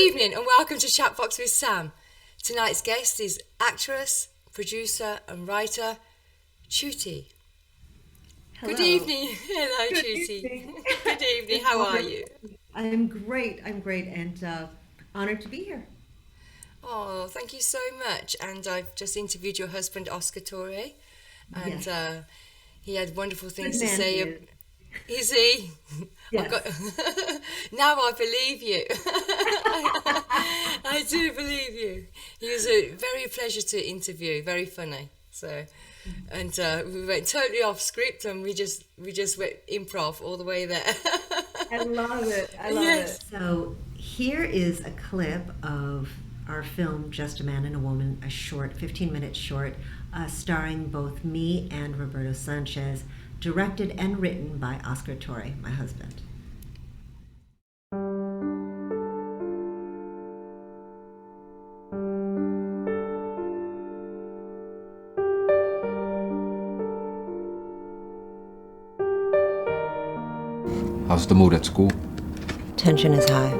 evening and welcome to Chatbox with Sam. Tonight's guest is actress, producer and writer Chuti. Hello. Good evening. Hello, Good Chuti. evening. Good evening. It's How are wonderful. you? I'm great. I'm great and honored to be here. Oh, thank you so much. And I've just interviewed your husband, Oscar Torre, and Yes. he had wonderful Good things to man he say. is. Is he? I've got. Yes. Now I believe you. I do believe you. He was a very pleasure to interview. Very funny. So, and we went totally off script, and we just went improv all the way there. I love it. I love it. Yes. So here is a clip of our film, Just a Man and a Woman, a short, 15-minute short, starring both me and Roberto Sanchez, directed and written by Oscar Torre, my husband. How's the mood at school? Tension is high.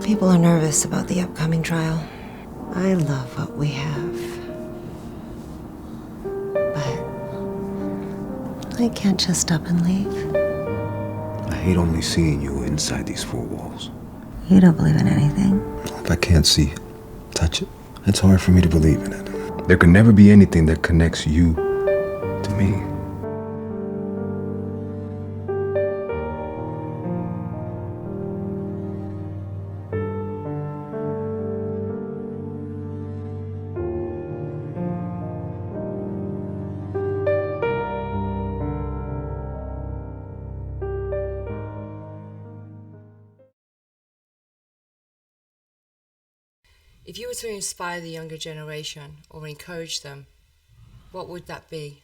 People are nervous about the upcoming trial. I love what we have. But I can't just up and leave. I hate only seeing you inside these four walls. You don't believe in anything. If I can't see it, touch it, it's hard for me to believe in it. There can never be anything that connects you to me. If you were to inspire the younger generation or encourage them, what would that be?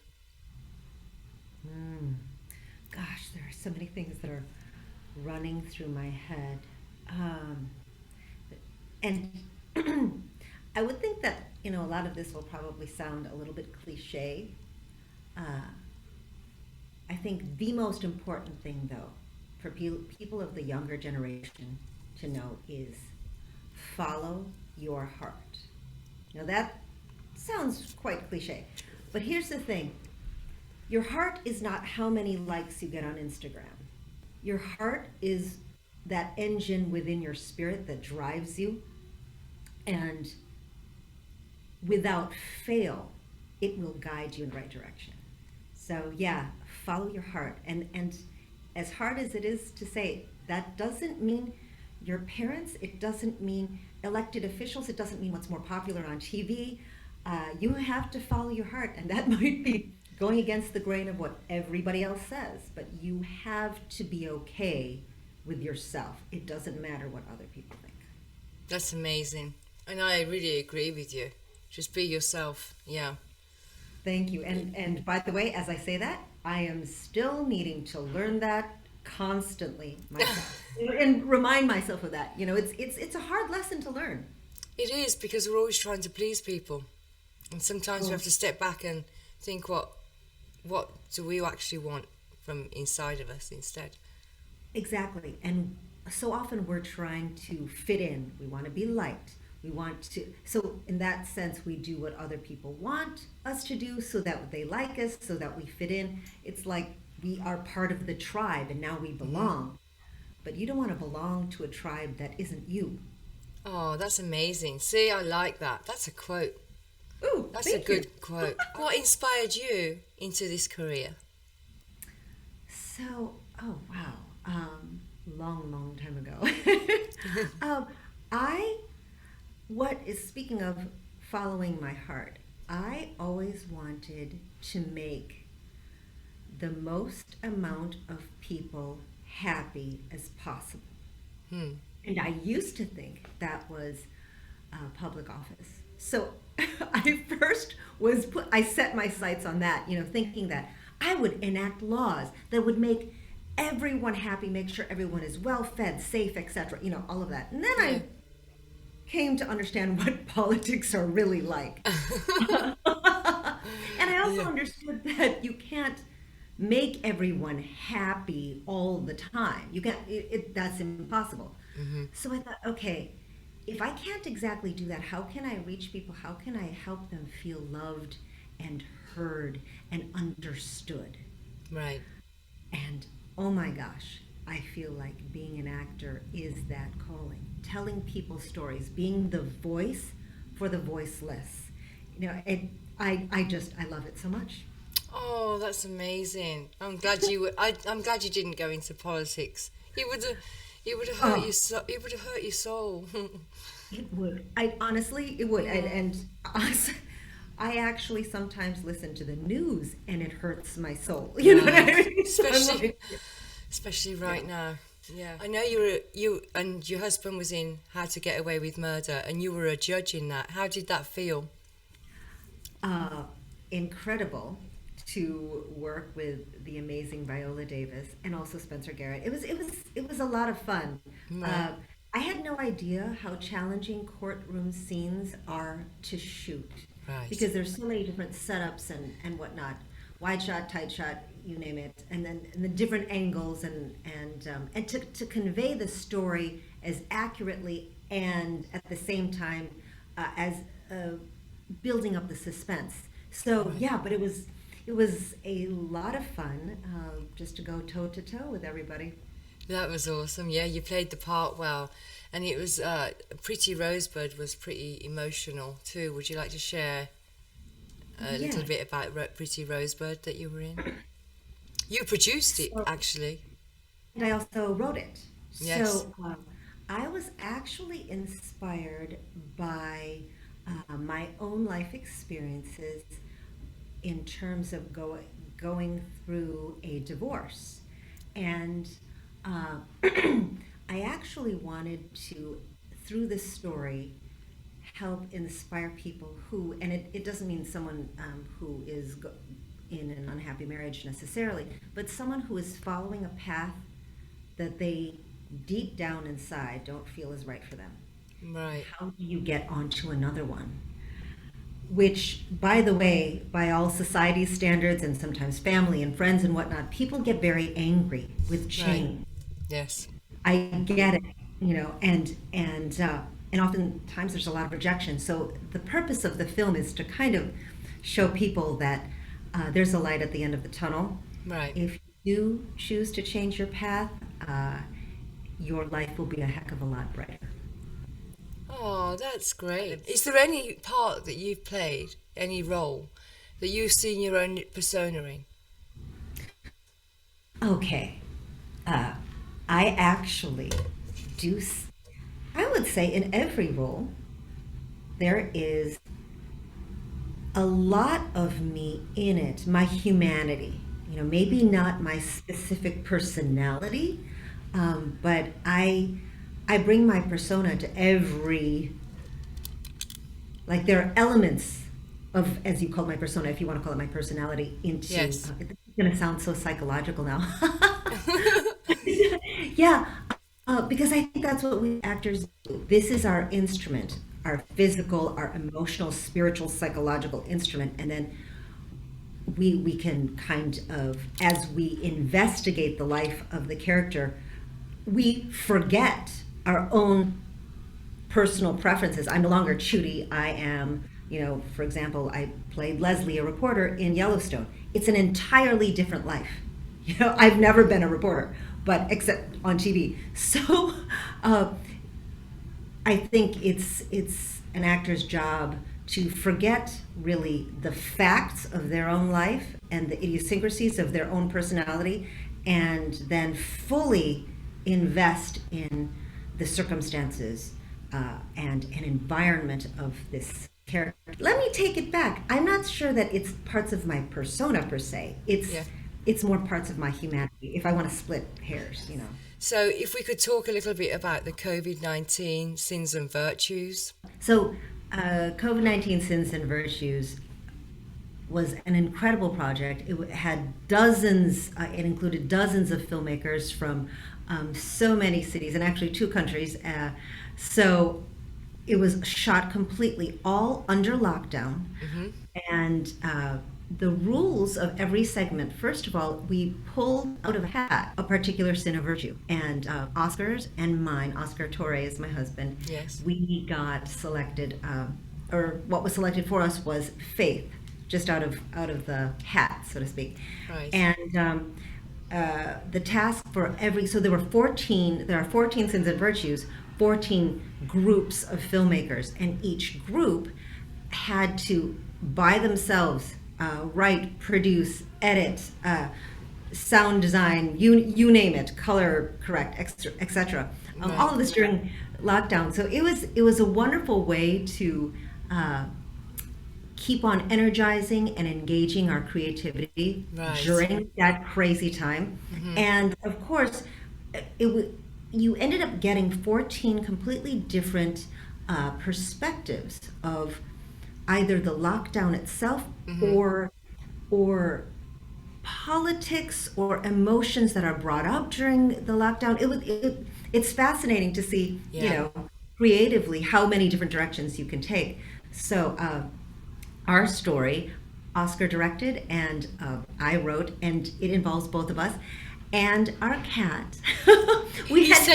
Gosh, there are so many things that are running through my head. And I would think that, a lot of this will probably sound a little bit cliche. I think the most important thing, though, for people of the younger generation to know is follow your heart. Now, that sounds quite cliche, but here's the thing. Your heart is not how many likes you get on Instagram. Your heart is that engine within your spirit that drives you, and without fail, it will guide you in the right direction. So yeah, follow your heart. And as hard as it is to say, that doesn't mean your parents, it doesn't mean elected officials, it doesn't mean what's more popular on TV. You have to follow your heart, and that might be going against the grain of what everybody else says, but you have to be okay with yourself. It doesn't matter what other people think. That's amazing. And I really agree with you. Just be yourself. Yeah. Thank you. And by the way, as I say that, I am still needing to learn that constantly myself and remind myself of that. It's a hard lesson to learn. It is, because we're always trying to please people. And sometimes we have to step back and think, what do we actually want from inside of us instead? Exactly. And so often we're trying to fit in. We want to be liked. So in that sense, we do what other people want us to do so that they like us, so that we fit in. It's like we are part of the tribe and now we belong. But you don't want to belong to a tribe that isn't you. Oh, that's amazing. See, I like that. That's a quote. Ooh, That's a thank you. good quote. What inspired you into this career? So, oh wow, long time ago. Speaking of following my heart, I always wanted to make the most amount of people happy as possible. Hmm. And I used to think that was public office. So I set my sights on that, thinking that I would enact laws that would make everyone happy, make sure everyone is well fed, safe, etc., all of that. And then I came to understand what politics are really like. And I also understood that you can't make everyone happy all the time. You can't, that's impossible. So I thought, okay, if I can't exactly do that, how can I reach people? How can I help them feel loved and heard and understood? Right. And oh my gosh, I feel like being an actor is that calling. Telling people stories, being the voice for the voiceless. You know, I love it so much. Oh, that's amazing. I'm glad I'm glad you didn't go into politics. It would have hurt you. It would have hurt your soul. It would. It would. And I actually sometimes listen to the news, and it hurts my soul. You know what I mean? Especially right now. Yeah, I know you and your husband was in How to Get Away with Murder, and you were a judge in that. How did that feel? Incredible to work with the amazing Viola Davis and also Spencer Garrett. It was a lot of fun. Right. I had no idea how challenging courtroom scenes are to shoot. Right. Because there's so many different setups and whatnot. Wide shot, tight shot, you name it, and then the different angles and to convey the story as accurately and at the same time as building up the suspense. So yeah, but it was a lot of fun just to go toe to toe with everybody. That was awesome. Yeah, you played the part well, and it was Pretty Rosebud was pretty emotional too. Would you like to share a little bit about Pretty Rosebud that you were in? You produced it, actually. And I also wrote it. Yes. So I was actually inspired by my own life experiences in terms of going through a divorce. And I actually wanted to, through this story, help inspire people who, and it doesn't mean someone who is in an unhappy marriage necessarily, but someone who is following a path that they deep down inside don't feel is right for them. Right. How do you get onto another one? Which, by the way, by all society's standards and sometimes family and friends and whatnot, people get very angry with change. Right. Yes. I get it, you know, and oftentimes there's a lot of rejection. So the purpose of the film is to kind of show people that there's a light at the end of the tunnel. Right. If you choose to change your path, your life will be a heck of a lot brighter. Oh, that's great. Is there any part that you've played, any role, that you've seen your own persona in? Okay. I actually do, I would say in every role, there is a lot of me in it, my humanity. You know, maybe not my specific personality, but I bring my persona to every, like there are elements of, as you call my persona, if you want to call it my personality, into, yes. It's going to sound so psychological now. Yeah, because I think that's what we actors do. This is our instrument, our physical, our emotional, spiritual, psychological instrument, and then we can kind of, as we investigate the life of the character, we forget our own personal preferences. I'm no longer Chuti. I am, you know, for example, I played Leslie, a reporter in Yellowstone. It's an entirely different life. You know, I've never been a reporter, but except on TV. So I think it's an actor's job to forget really the facts of their own life and the idiosyncrasies of their own personality, and then fully invest in the circumstances and an environment of this character. Let me take it back. I'm not sure that it's parts of my persona per se. It's more parts of my humanity, if I want to split hairs, you know. So if we could talk a little bit about the COVID-19 Sins and Virtues. So COVID-19 Sins and Virtues was an incredible project. It had dozens, it included dozens of filmmakers from so many cities, and actually 2 countries. So it was shot completely all under lockdown. Mm-hmm. And the rules of every segment, first of all, we pulled out of a hat a particular sin or virtue. And Oscar's and mine, Oscar Torre is my husband. Yes. We got selected, or what was selected for us was faith, just out of the hat, so to speak. Right. And the task for so there are 14 sins and virtues, 14 groups of filmmakers, and each group had to, by themselves, write, produce, edit, sound design, you name it, color correct, etc. Right. All of this during lockdown. So it was a wonderful way to keep on energizing and engaging our creativity during that crazy time. And of course, you ended up getting 14 completely different perspectives of either the lockdown itself or politics or emotions that are brought up during the lockdown. It's fascinating to see, creatively how many different directions you can take. So our story, Oscar directed and I wrote, and it involves both of us and our cat. Yes,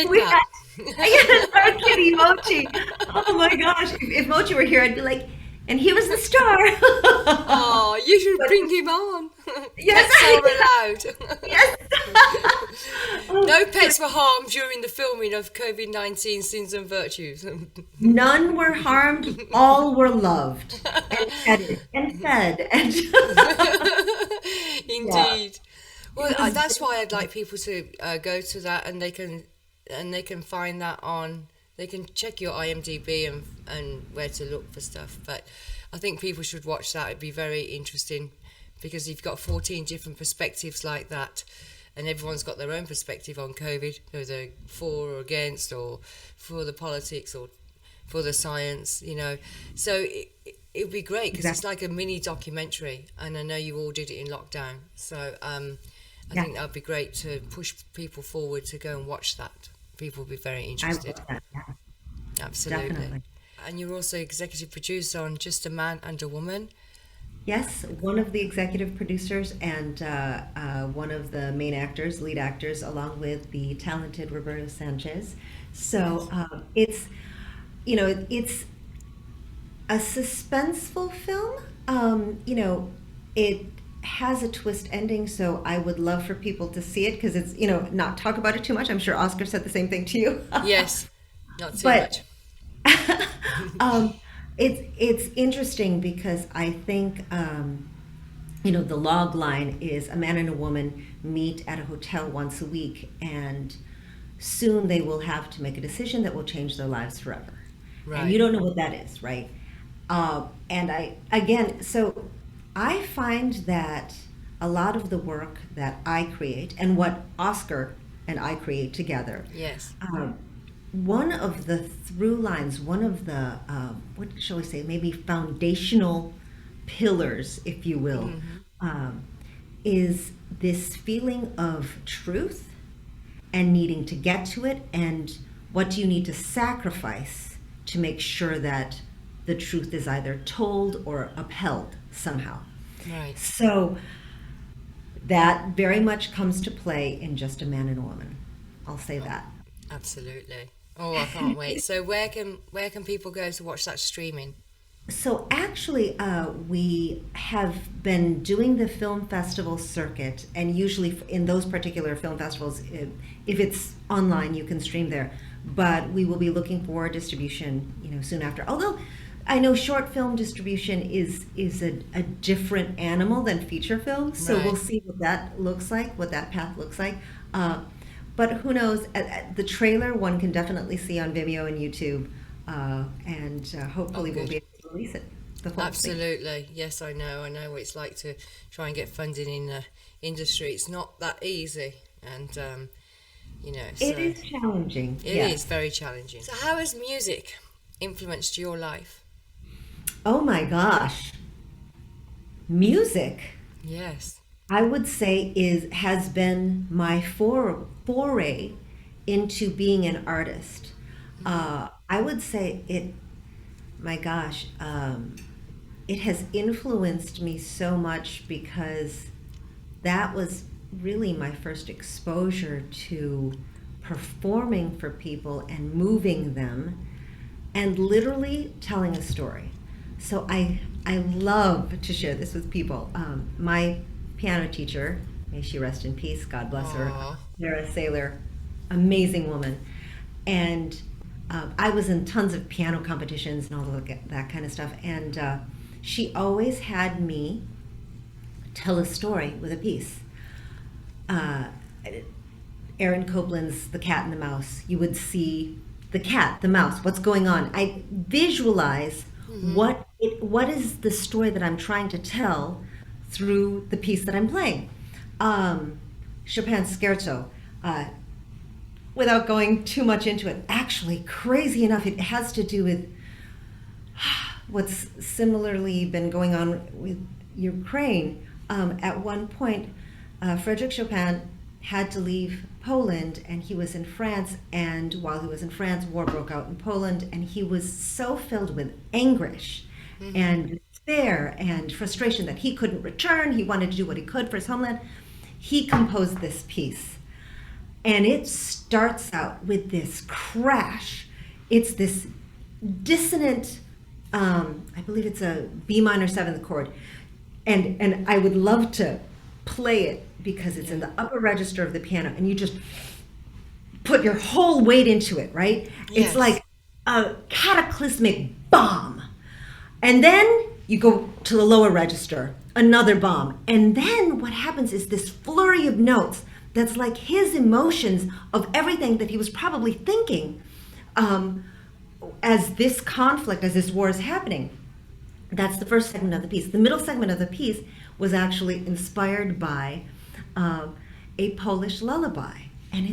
our kitty Mochi. Oh my gosh! If Mochi were here, I'd be like, and he was the star. Oh, you should bring him on. Yes, pets are allowed. Yes. No pets were harmed during the filming of COVID-19 Sins and Virtues. None were harmed. All were loved and petted and fed. And Indeed. Yeah. Well, that's why I'd like people to go to that, and they can find that on. They can check your IMDb and where to look for stuff. But I think people should watch that. It'd be very interesting because you've got 14 different perspectives like that, and everyone's got their own perspective on COVID, whether for or against, or for the politics or for the science, So it would be great because It's like a mini documentary, and I know you all did it in lockdown. So I think that would be great to push people forward to go and watch that. People will be very interested. I love that, yeah. Absolutely. Definitely. And you're also executive producer on Just a Man and a Woman. Yes, one of the executive producers and one of the main actors, lead actors, along with the talented Roberto Sanchez. So it's a suspenseful film. It has a twist ending, so I would love for people to see it because it's, not talk about it too much. I'm sure Oscar said the same thing to you. Yes, not too much. It's interesting because I think, the log line is a man and a woman meet at a hotel once a week, and soon they will have to make a decision that will change their lives forever. Right. And you don't know what that is, right? I find that a lot of the work that I create and what Oscar and I create together, yes, one of the through lines, one of the, what shall we say, maybe foundational pillars, if you will, is this feeling of truth and needing to get to it, and what do you need to sacrifice to make sure that the truth is either told or upheld somehow. Right. So that very much comes to play in Just a Man and a Woman. I'll say that. Absolutely. Oh, I can't wait. So where can people go to watch that streaming? So actually, we have been doing the film festival circuit, and usually in those particular film festivals, if it's online, you can stream there. But we will be looking for distribution, soon after. Although I know short film distribution is a different animal than feature film, so We'll see what that looks like, what that path looks like. But who knows? The trailer one can definitely see on Vimeo and YouTube, and hopefully we'll be able to release it. Absolutely, yes, I know what it's like to try and get funding in the industry. It's not that easy, and so it is challenging. It is very challenging. So how has music influenced your life? Oh my gosh. Music. Yes. I would say has been my foray into being an artist. I would say my gosh, it has influenced me so much because that was really my first exposure to performing for people and moving them and literally telling a story. So I love to share this with people. My piano teacher, may she rest in peace, God bless her, Sarah Saylor, amazing woman. And I was in tons of piano competitions and all that kind of stuff. And she always had me tell a story with a piece. Aaron Copland's The Cat and the Mouse. You would see the cat, the mouse, what's going on. I visualize what is the story that I'm trying to tell through the piece that I'm playing. Chopin's Scherzo. Without going too much into it, actually, crazy enough, it has to do with what's similarly been going on with Ukraine. At one point, Frédéric Chopin had to leave Poland, and he was in France, and while he was in France, war broke out in Poland, and he was so filled with anguish and despair and frustration that he couldn't return. He wanted to do what he could for his homeland. He composed this piece. And it starts out with this crash. It's this dissonant, I believe it's a B minor seventh chord. And I would love to play it because it's in the upper register of the piano and you just put your whole weight into it, right? Yes. It's like a cataclysmic bomb. And then you go to the lower register, another bomb. And then what happens is this flurry of notes that's like his emotions of everything that he was probably thinking as this conflict, as this war is happening. That's the first segment of the piece. The middle segment of the piece was actually inspired by a Polish lullaby. And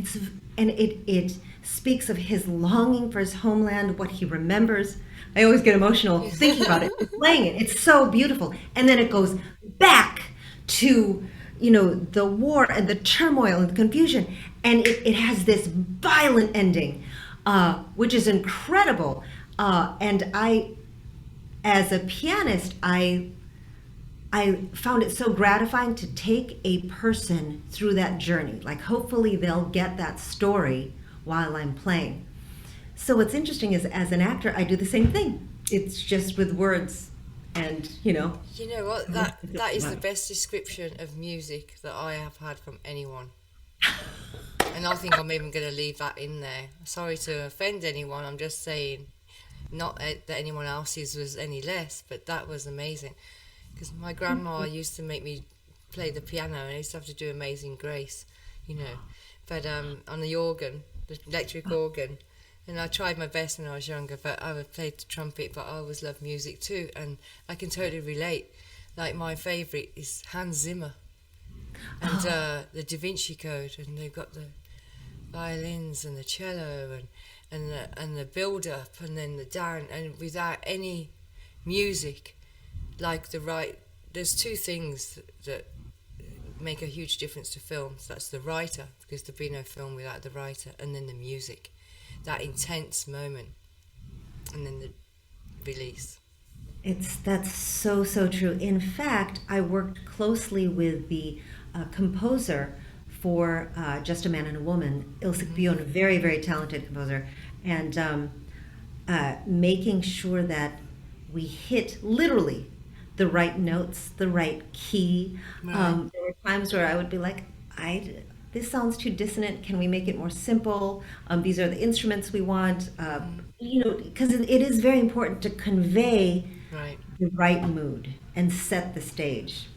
it speaks of his longing for his homeland, what he remembers. I always get emotional thinking about it, playing it. It's so beautiful. And then it goes back to the war and the turmoil and the confusion. And it has this violent ending, which is incredible. And as a pianist, I found it so gratifying to take a person through that journey. Like, hopefully they'll get that story while I'm playing. So what's interesting is, as an actor, I do the same thing. It's just with words. And you know what, that is the best description of music that I have had from anyone. And I think I'm even going to leave that in there. Sorry to offend anyone, I'm just saying, not that anyone else's was any less, but that was amazing. Because my grandma used to make me play the piano, and I used to have to do Amazing Grace, but on the organ, the electric organ. And I tried my best when I was younger, but I played the trumpet, but I always loved music too, and I can totally relate. Like, my favourite is Hans Zimmer, and the Da Vinci Code, and they've got the violins and the cello and the build-up, and then the down, and without any music, like there's two things that make a huge difference to films. That's the writer, because there'd be no film without the writer, and then the music. That intense moment, and then the release. That's so true. In fact, I worked closely with the composer for Just a Man and a Woman, Ilse Bjorn, a very, very talented composer, and making sure that we hit literally the right notes, the right key. Right. There were times where I would be like, this sounds too dissonant. Can we make it more simple? These are the instruments we want. Because it is very important to convey the right mood and set the stage.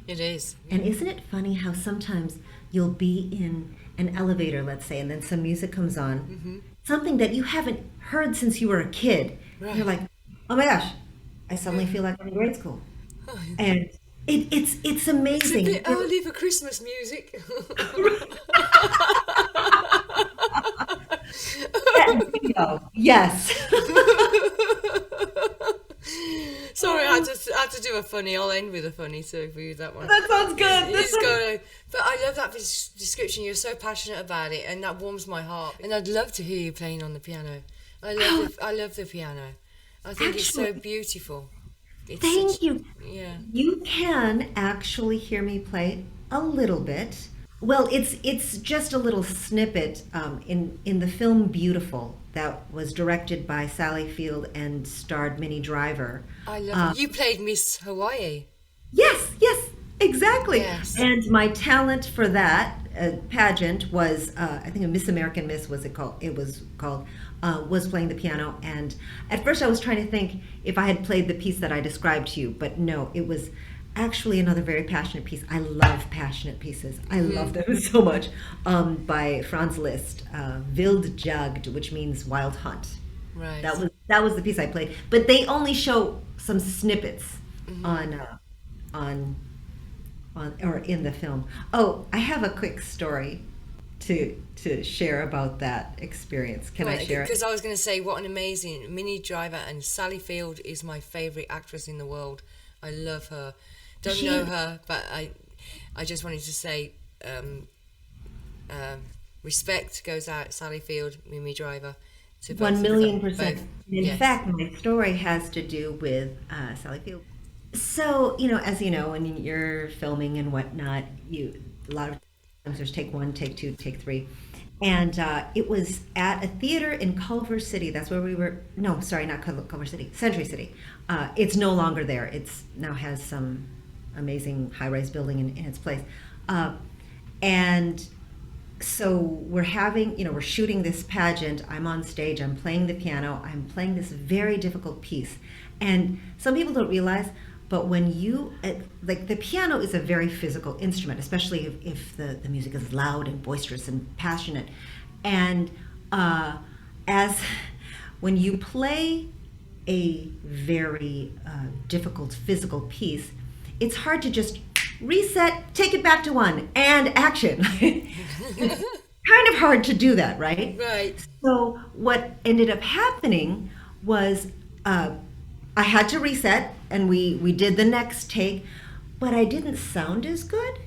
It is. And isn't it funny how sometimes you'll be in an elevator, let's say, and then some music comes on, something that you haven't heard since you were a kid. Right. You're like, oh my gosh, I suddenly feel like I'm in grade school. Oh, yeah. And it's amazing. It's a bit early for Christmas music. Yes. Sorry, I had to do a funny. I'll end with a funny too for you, that one. That sounds good. But I love that description. You're so passionate about it, and that warms my heart. And I'd love to hear you playing on the piano. I love the piano. I think it's so beautiful. Thank you. Yeah. You can actually hear me play a little bit. Well, it's just a little snippet in the film Beautiful that was directed by Sally Field and starred Minnie Driver. I love it. You played Miss Hawaii. Yes, exactly. Yes. And my talent for that pageant was, I think a Miss American Miss was playing the piano. And at first I was trying to think if I had played the piece that I described to you, but no, it was actually another very passionate piece. I love passionate pieces. I love them so much. By Franz Liszt, Wild Jagd, which means wild hunt. Right. That was the piece I played. But they only show some snippets on or in the film. Oh, I have a quick story to share about that experience. Can I share it? Because I was going to say, what an amazing Minnie Driver, and Sally Field is my favorite actress in the world. I love her. Don't know her, but I just wanted to say respect goes out Sally Field, Minnie Driver. To 1,000,000%. In Yes. fact, my story has to do with Sally Field. So, as you know, when you're filming and whatnot, a lot of times there's take 1, take 2, take 3. And it was at a theater in Culver City. That's where we were. No, sorry, not Culver City, Century City. It's no longer there. It's now has some amazing high-rise building in its place. And so we're we're shooting this pageant. I'm on stage, I'm playing the piano, I'm playing this very difficult piece. And some people don't realize, but when the piano is a very physical instrument, especially if the music is loud and boisterous and passionate. And when you play a very difficult physical piece, it's hard to just reset, take it back to 1, and action. It's kind of hard to do that, right? Right. So what ended up happening was I had to reset, and we did the next take, but I didn't sound as good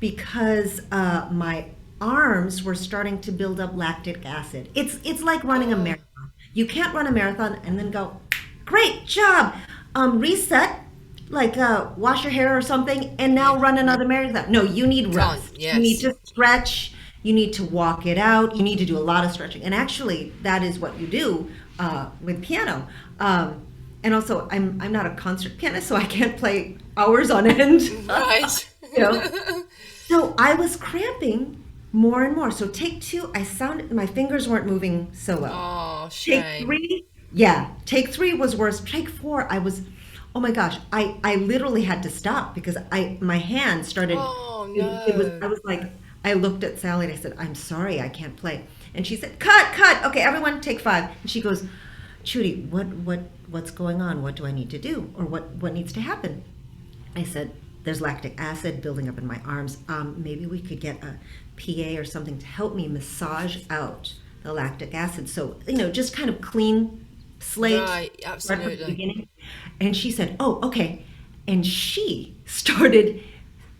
because my arms were starting to build up lactic acid. It's like running a marathon. You can't run a marathon and then go, great job, reset, like wash your hair or something, and now run another marathon. No, you need rest. Yes. You need to stretch. You need to walk it out. You need to do a lot of stretching. And actually, that is what you do with piano. And also, I'm not a concert pianist, so I can't play hours on end. Right. So I was cramping more and more. So take 2, my fingers weren't moving so well. Oh, shame. Take 3 was worse. Take 4, oh my gosh, I literally had to stop because my hand started. Oh, no. I looked at Sally and I said, I'm sorry, I can't play. And she said, cut. Okay, everyone take 5. And she goes, Chuti, what's going on? What do I need to do? Or what needs to happen? I said, there's lactic acid building up in my arms. Maybe we could get a PA or something to help me massage out the lactic acid. So, just kind of clean slate. Right, absolutely. Right from the beginning. And she said, oh, okay. And she started,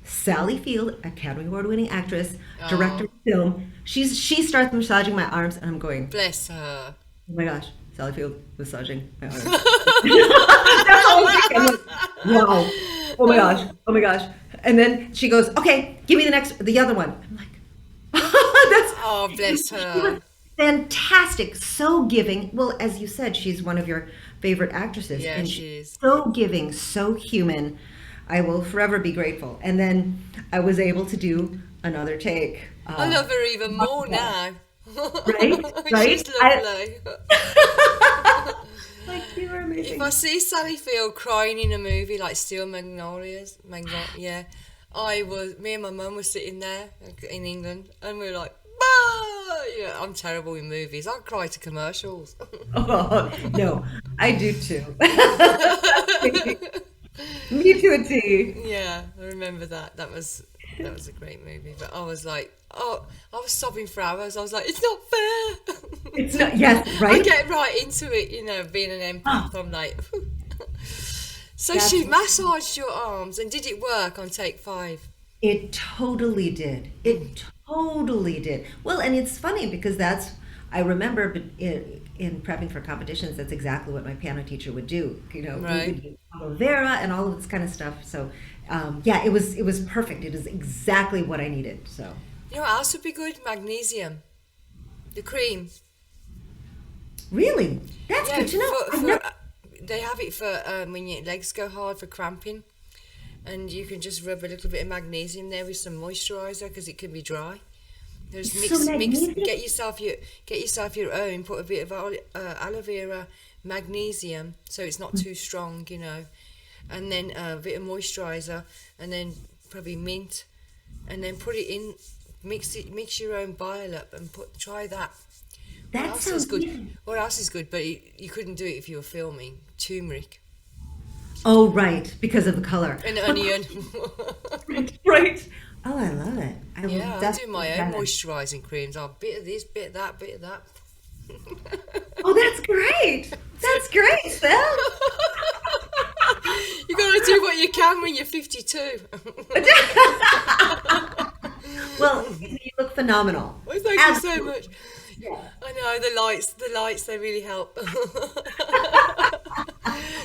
Sally Field, Academy Award-winning actress, director of film. She starts massaging my arms, and I'm going, bless her. Oh my gosh, Sally Field massaging my arms. That's all I'm thinking. I'm like, wow. Oh my gosh. And then she goes, okay, give me the other one. I'm like, bless her. She was fantastic, so giving. Well, as you said, she's one of your favorite actresses. Yeah, and she is. So giving, so human. I will forever be grateful. And then I was able to do another take. I love her even more now. Right? She's lovely. Like, you are amazing. If I see Sally Field crying in a movie like Steel Magnolias, me and my mum were sitting there in England, and we were like, bah! Yeah, I'm terrible in movies. I cry to commercials. Oh, no, I do too. Me to a T. Yeah, I remember that. That was a great movie. But I was like, I was sobbing for hours. I was like, it's not fair. It's not. Yes, right. I get right into it. Being an empath, I'm like. So she massaged your arms, and did it work on take 5? It totally did. Well, and it's funny because that's I remember in prepping for competitions, that's exactly what my piano teacher would do. You know, Right. we would do aloe vera and all of this kind of stuff. So, yeah, it was perfect. It is exactly what I needed. So, You know what else would be good? Magnesium. The cream. really, that's Yeah, good to know. I've never- they have it for when your legs go hard for cramping, and you can just rub a little bit of magnesium there with some moisturizer because it can be dry. There's So magnesium- get yourself your own. Put a bit of aloe vera, magnesium, so it's not too strong, you know, and then a bit of moisturizer, and then probably mint, and then put it in. Mix your own bile up and try that. What That else sounds is good? good. What else is good? But you couldn't do it if you were filming. Turmeric Oh, right, because of the color. and onion. Right. Oh, I love it. I will Yeah, I do definitely my try own that. moisturising creams. I'll bit of this, bit of that, bit of that. Oh, that's great. That's great, Phil. You got to do what you can when you're 52. Well, you look phenomenal. Well, thank you so Absolutely. much. Yeah. I know the lights, they really help.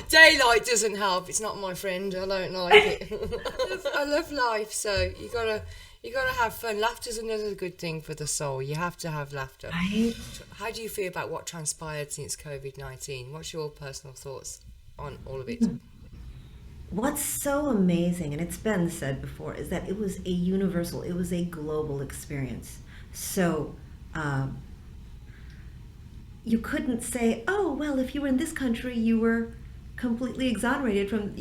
Daylight doesn't help. It's not my friend. I don't like it. I love life, so you gotta have fun. Laughter's another good thing for the soul. You have to have laughter. Right? How do you feel about what transpired since COVID-19? What's your personal thoughts on all of it? What's so amazing, and it's been said before, is that it was a universal, it was a global experience. So you couldn't say, oh, well, if you were in this country, you were completely exonerated from,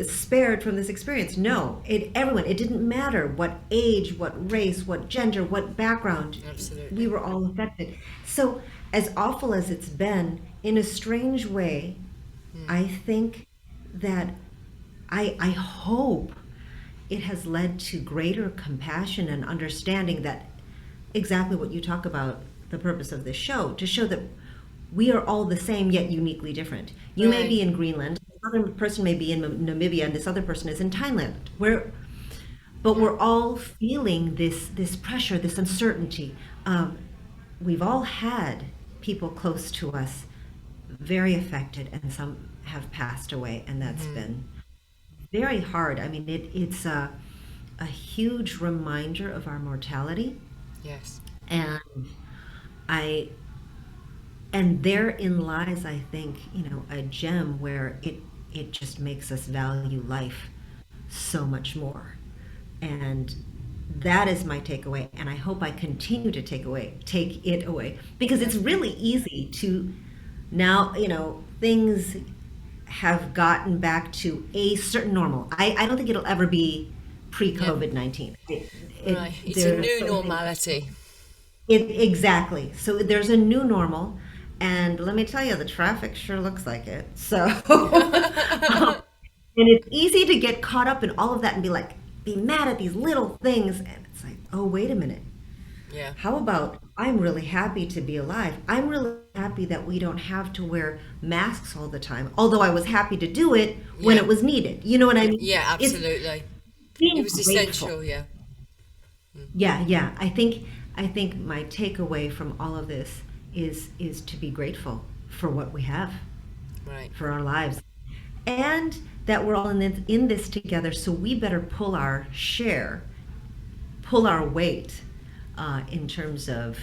spared from this experience. No, everyone, it didn't matter what age, what race, what gender, what background. Absolutely. We were all affected. So as awful as it's been, in a strange way, I think that I hope it has led to greater compassion and understanding that exactly what you talk about, the purpose of this show, to show that we are all the same yet uniquely different. You may Right. be in Greenland, this other person may be in Namibia, and this other person is in Thailand. But we're all feeling this pressure, this uncertainty. We've all had people close to us very affected, and some have passed away, and that's been very hard. I mean, it's a huge reminder of our mortality, Yes. and therein lies, I think, a gem where it just makes us value life so much more. And that is my takeaway, and I hope I continue to take it away, because it's really easy to now, things have gotten back to a certain normal. I don't think it'll ever be pre-COVID-19. Right. It's a new normality. Exactly. So there's a new normal, and let me tell you, the traffic sure looks like it. So, and it's easy to get caught up in all of that and be mad at these little things. And it's like, oh, wait a minute. Yeah. How about, I'm really happy to be alive. I'm really happy that we don't have to wear masks all the time. Although I was happy to do it when Yeah. it was needed. You know what I mean? Yeah, It's absolutely. being It was grateful. essential, yeah. Yeah. I think my takeaway from all of this is to be grateful for what we have, Right. for our lives, and that we're all in this together. So we better pull our weight in terms of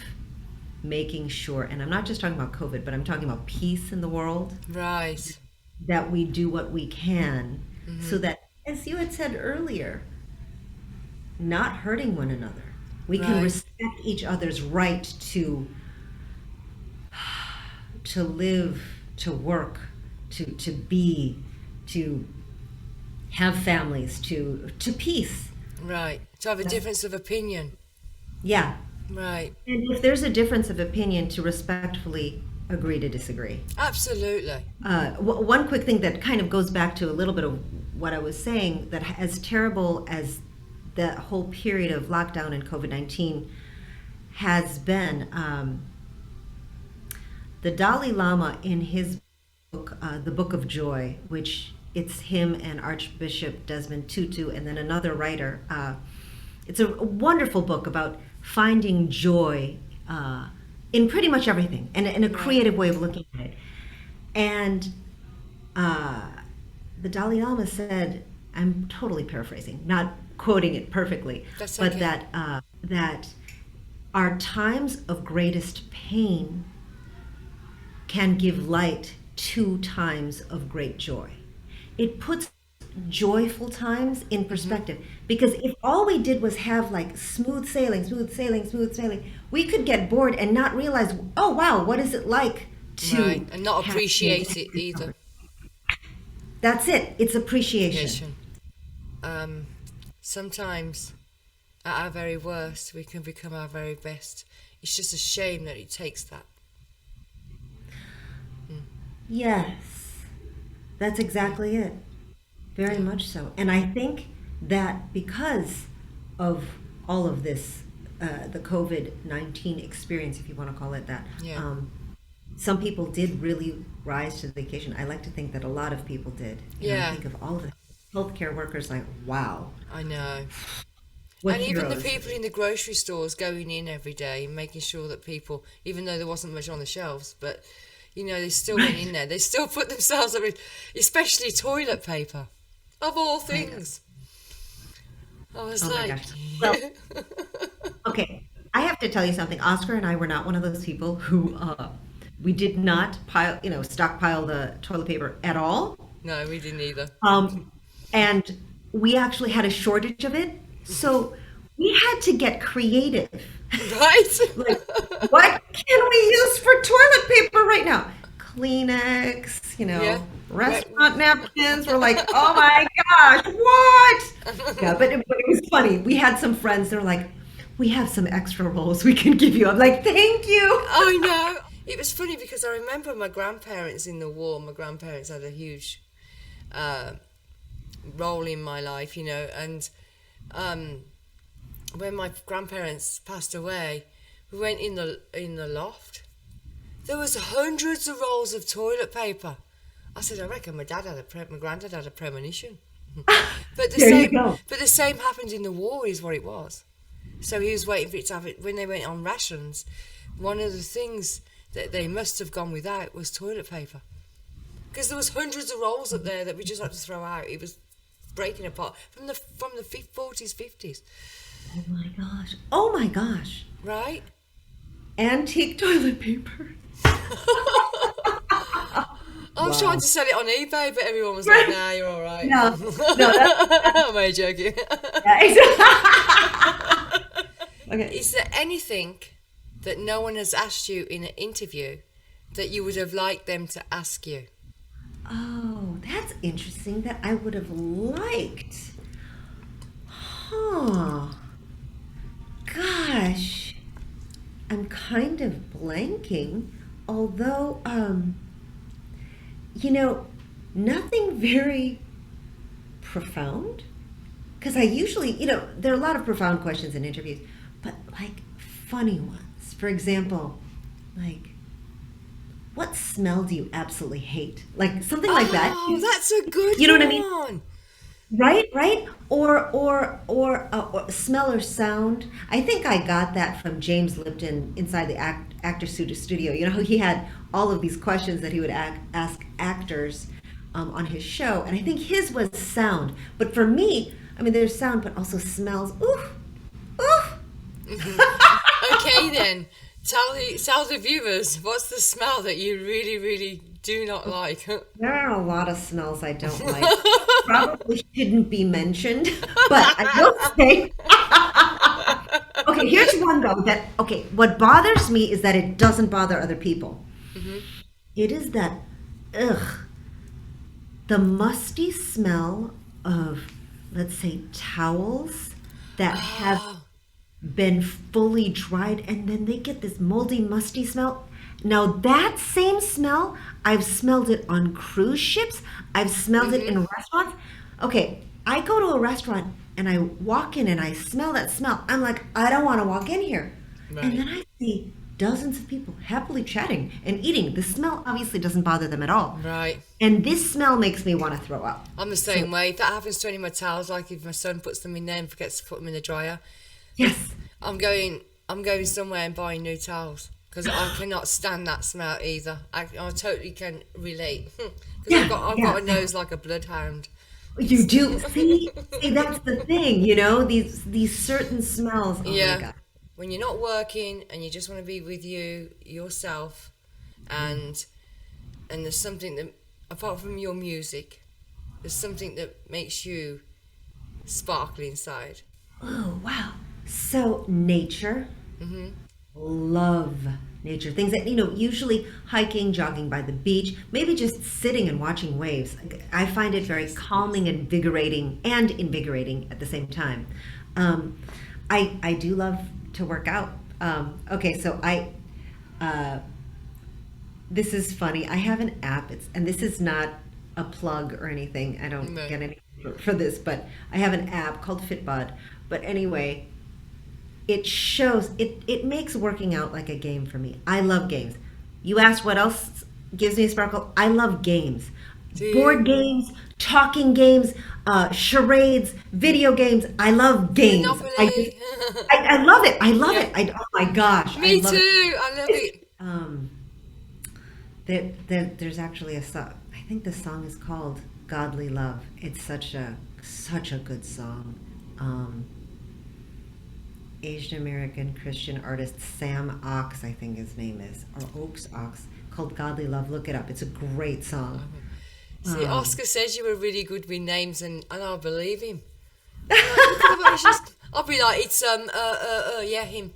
making sure. And I'm not just talking about COVID, but I'm talking about peace in the world. Right. That we do what we can, so that, as you had said earlier, not hurting one another. We can Right. respect each other's right to live, to work, to be, to have families, to peace. Right. To have a difference of opinion. Yeah. Right. And if there's a difference of opinion, to respectfully agree to disagree. Absolutely. One quick thing that kind of goes back to a little bit of what I was saying, that as terrible as the whole period of lockdown and COVID-19 has been, the Dalai Lama, in his book, The Book of Joy, which it's him and Archbishop Desmond Tutu and then another writer, it's a wonderful book about finding joy in pretty much everything, and in a creative way of looking at it. And the Dalai Lama said, I'm totally paraphrasing, not quoting it perfectly, That's but okay. that our times of greatest pain can give light to times of great joy. It puts joyful times in perspective, because if all we did was have like smooth sailing, we could get bored and not realize, oh wow, what is it like to Right, and not have appreciate pain? it either. That's it. It's appreciation. Sometimes, at our very worst, we can become our very best. It's just a shame that it takes that. Yes, that's exactly it. Very much so. And I think that because of all of this, the COVID-19 experience, if you want to call it that, Yeah. some people did really rise to the occasion. I like to think that a lot of people did. And Yeah. I think of all the healthcare workers, like, wow. I know. What And even the heroes. people in the grocery stores going in every day and making sure that people, even though there wasn't much on the shelves, but, you know, they still went in there. They still put themselves up with, especially toilet paper, of all things. I was Oh my like, gosh. Well, okay, I have to tell you something. Oscar and I were not one of those people who we did not stockpile the toilet paper at all. no, we didn't either. And we actually had a shortage of it. So we had to get creative. Right? Like, what can we use for toilet paper right now? Kleenex, Yeah. restaurant napkins. We're like, oh my gosh, what? Yeah, but it was funny. We had some friends that were like, we have some extra rolls we can give you. I'm like, thank you. I know. It was funny because I remember my grandparents in the war. My grandparents had a huge role in my life, you know, and when my grandparents passed away, we went in the loft. There was hundreds of rolls of toilet paper. I said, I reckon my granddad had a premonition. But the same happened in the war, is what it was. So he was waiting for it to have it when they went on rations. One of the things that they must have gone without was toilet paper, because there was hundreds of rolls up there that we just had to throw out. It was breaking apart from the 40s, 50s. Oh my gosh. Oh my gosh. Right? Antique toilet paper. I was trying to sell it on eBay, but everyone was like, nah, you're all right. No, I'm only joking. Okay. Is there anything that no one has asked you in an interview that you would have liked them to ask you? Oh, that's interesting, that I would have liked. Huh. Gosh. I'm kind of blanking, although, nothing very profound. Because I usually, there are a lot of profound questions in interviews, but like funny ones. For example, like, what smell do you absolutely hate? Like something like that. Oh, that's a good You know what I one. mean? Right? Or smell or sound. I think I got that from James Lipton inside the actor studio. You know how he had all of these questions that he would ask actors on his show, and I think his was sound. But for me, I mean, there's sound, but also smells. Oof. Okay, then. Tell the viewers, what's the smell that you really, really do not like? There are a lot of smells I don't like. Probably shouldn't be mentioned, but I will say. Okay, here's one though. What bothers me is that it doesn't bother other people. Mm-hmm. It is that, the musty smell of, let's say, towels that have been fully dried, and then they get this moldy, musty smell. Now that same smell, I've smelled it on cruise ships. I've smelled it in restaurants. Okay, I go to a restaurant and I walk in and I smell that smell. I'm like, I don't want to walk in here. Right. And then I see dozens of people happily chatting and eating. The smell obviously doesn't bother them at all. Right. And this smell makes me want to throw up. I'm the same way. If that happens to any of my towels, like if my son puts them in there and forgets to put them in the dryer. Yes. I'm going somewhere and buying new towels. because I cannot stand that smell either. I totally can relate because I've got a nose like a bloodhound. You do. See, that's the thing, you know, these certain smells. Oh my Yeah, God. when you're not working and you just want to be with yourself, and there's something that, apart from your music, there's something that makes you sparkle inside. Oh, wow. So nature, love nature. Things that, you know, usually hiking, jogging by the beach, maybe just sitting and watching waves. I find it very calming and invigorating at the same time. I do love to work out. Okay, so this is funny. I have an app. And this is not a plug or anything. I don't No. get any for this, but I have an app called Fitbod. But anyway, it makes working out like a game for me. I love games. You asked what else gives me a sparkle? I love games. Board games, talking games, charades, video games. I love games. Monopoly. I love it. I love it. Oh my gosh. Me I love too. it. I love it. There's actually a song. I think the song is called "Godly Love." It's such a good song. Asian American Christian artist Sam Ox, I think his name is, or Oaks, called "Godly Love." Look it up. It's a great song. See, Oscar says you were really good with names, and I believe him. I'll be like, it's yeah, him.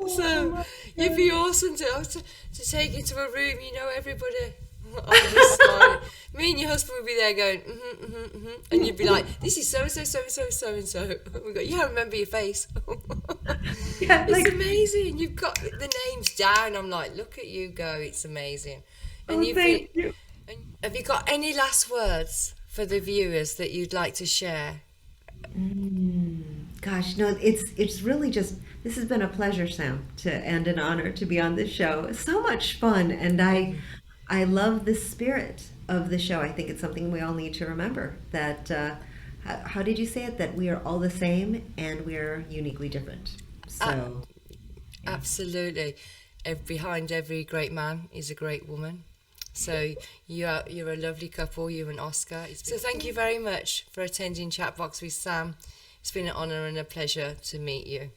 So you'd be awesome to take into a room, you know, everybody. I'll be smiling. Me and your husband would be there going, and you'd be like, this is so and so, so and so, so and so. We go, yeah, I remember your face. Yeah, It's amazing. You've got the names down. I'm like, look at you go. It's amazing. And thank you. And have you got any last words for the viewers that you'd like to share? Gosh, no, it's really just, this has been a pleasure, Sam, and an honor to be on this show. It's so much fun, and I love the spirit of the show. I think it's something we all need to remember, that how did you say it? That we are all the same and we are uniquely different. So Absolutely. Behind every great man is a great woman. So you're a lovely couple, you and Oscar. So thank you very much for attending Chatbox with Sam. It's been an honour and a pleasure to meet you.